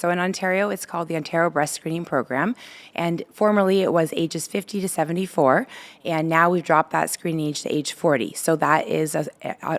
So in Ontario, it's called the Ontario Breast Screening Program, and formerly it was ages 50 to 74, and now we've dropped that screening age to age 40. So that is an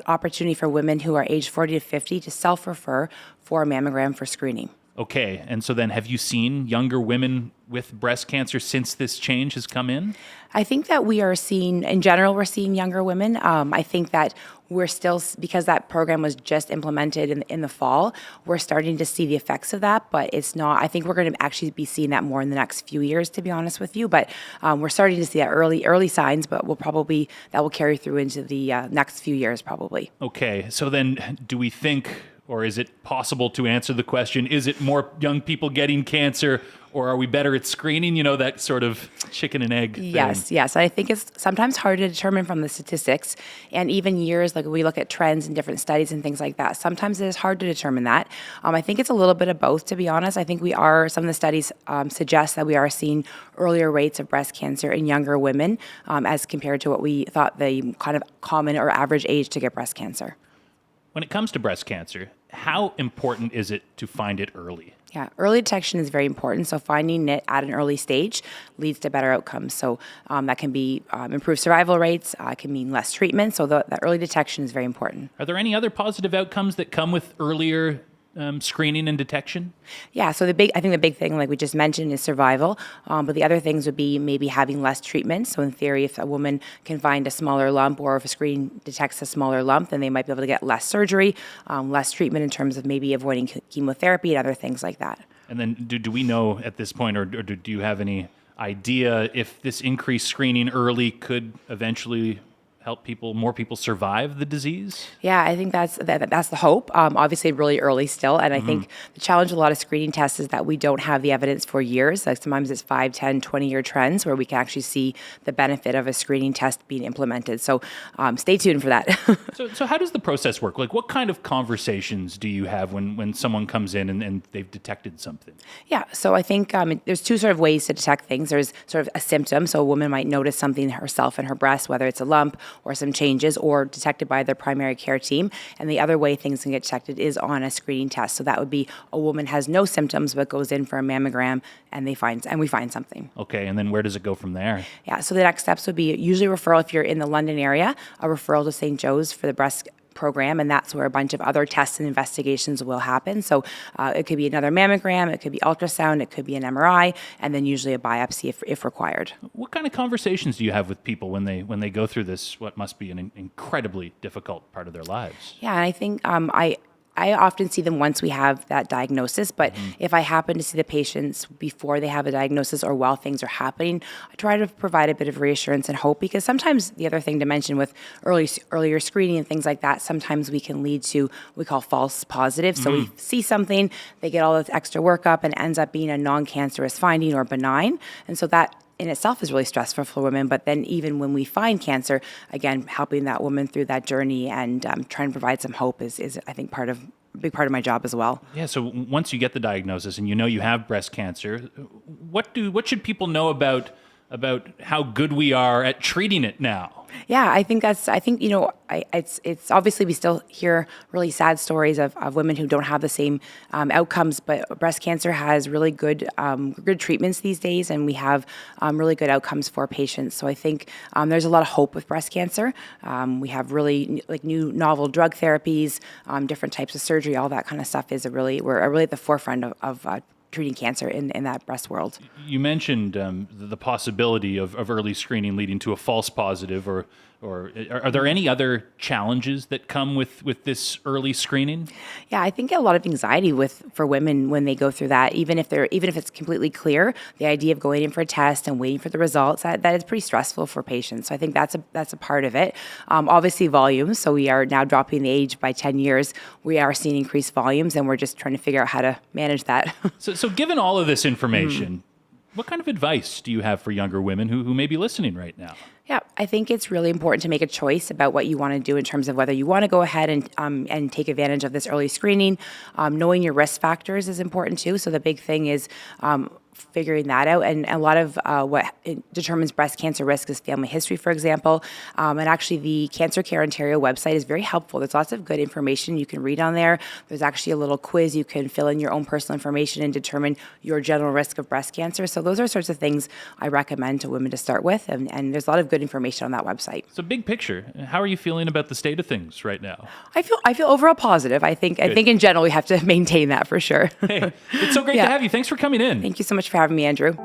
opportunity for women who are age 40 to 50 to self-refer for a mammogram for screening. Okay, and so then have you seen younger women with breast cancer since this change has come in? I think that we are seeing, in general, we're seeing younger women. I think that we're still, because that program was just implemented in the fall, we're starting to see the effects of that, but it's not, I think we're going to actually be seeing that more in the next few years, to be honest with you. But we're starting to see that early signs, but that will carry through into the next few years probably. Okay, so then do we think, or is it possible to answer the question, is it more young people getting cancer, or are we better at screening? You know, that sort of chicken and egg thing. Yes. I think it's sometimes hard to determine from the statistics, and even years, like we look at trends in different studies and things like that. Sometimes it is hard to determine that. I think it's a little bit of both, to be honest. I think some of the studies suggest that we are seeing earlier rates of breast cancer in younger women as compared to what we thought the kind of common or average age to get breast cancer. When it comes to breast cancer, how important is it to find it early? Yeah, early detection is very important. So finding it at an early stage leads to better outcomes. So that can be improved survival rates, can mean less treatment. So the early detection is very important. Are there any other positive outcomes that come with earlier screening and detection? Yeah, so I think the big thing, like we just mentioned, is survival. But the other things would be maybe having less treatment. So in theory, if a woman can find a smaller lump, or if a screen detects a smaller lump, then they might be able to get less surgery, less treatment in terms of maybe avoiding chemotherapy and other things like that. And then do we know at this point, or do you have any idea if this increased screening early could eventually help more people survive the disease? Yeah, I think that's the hope. Obviously, really early still, and I think the challenge with a lot of screening tests is that we don't have the evidence for years. Like sometimes it's 5, 10, 20-year trends where we can actually see the benefit of a screening test being implemented. So stay tuned for that. So how does the process work? Like, what kind of conversations do you have when someone comes in and they've detected something? Yeah, so I think there's two sort of ways to detect things. There's sort of a symptom, so a woman might notice something herself in her breast, whether it's a lump or some changes, or detected by their primary care team. And the other way things can get detected is on a screening test. So that would be a woman has no symptoms but goes in for a mammogram and we find something. Okay, and then where does it go from there? Yeah, so the next steps would be usually a referral if you're in the London area, a referral to St. Joe's for the breast program, and that's where a bunch of other tests and investigations will happen. So it could be another mammogram, it could be ultrasound, it could be an MRI, and then usually a biopsy if required. What kind of conversations do you have with people when they go through this, what must be an incredibly difficult part of their lives? Yeah, and I think I often see them once we have that diagnosis, but if I happen to see the patients before they have a diagnosis or while things are happening, I try to provide a bit of reassurance and hope, because sometimes the other thing to mention with earlier screening and things like that, sometimes we can lead to what we call false positives. So we see something, they get all this extra workup and ends up being a non-cancerous finding or benign. And so that in itself is really stressful for women, but then even when we find cancer, again, helping that woman through that journey and trying to provide some hope is I think a big part of my job as well. Yeah, so once you get the diagnosis and you know you have breast cancer, what should people know about how good we are at treating it now? Yeah, I think it's obviously we still hear really sad stories of women who don't have the same outcomes, but breast cancer has really good treatments these days, and we have really good outcomes for patients. So I think there's a lot of hope with breast cancer. We have really new novel drug therapies, different types of surgery, all that kind of stuff we're really at the forefront of treating cancer in that breast world. You mentioned the possibility of early screening leading to a false positive, or are there any other challenges that come with this early screening? Yeah, I think a lot of anxiety for women when they go through that, even if it's completely clear, the idea of going in for a test and waiting for the results, that is pretty stressful for patients. So I think that's a part of it. Obviously volumes, so we are now dropping the age by 10 years. We are seeing increased volumes, and we're just trying to figure out how to manage that. So given all of this information, what kind of advice do you have for younger women who may be listening right now? Yeah, I think it's really important to make a choice about what you want to do in terms of whether you want to go ahead and take advantage of this early screening. Knowing your risk factors is important too. So the big thing is figuring that out. And a lot of what determines breast cancer risk is family history, for example. And actually, the Cancer Care Ontario website is very helpful. There's lots of good information you can read on there. There's actually a little quiz. You can fill in your own personal information and determine your general risk of breast cancer. So those are sorts of things I recommend to women to start with. And there's a lot of good information on that website. So big picture, how are you feeling about the state of things right now? I feel overall positive. I think in general we have to maintain that for sure. Hey, it's so great to have you. Thanks for coming in. Thank you so much for having me, Andrew.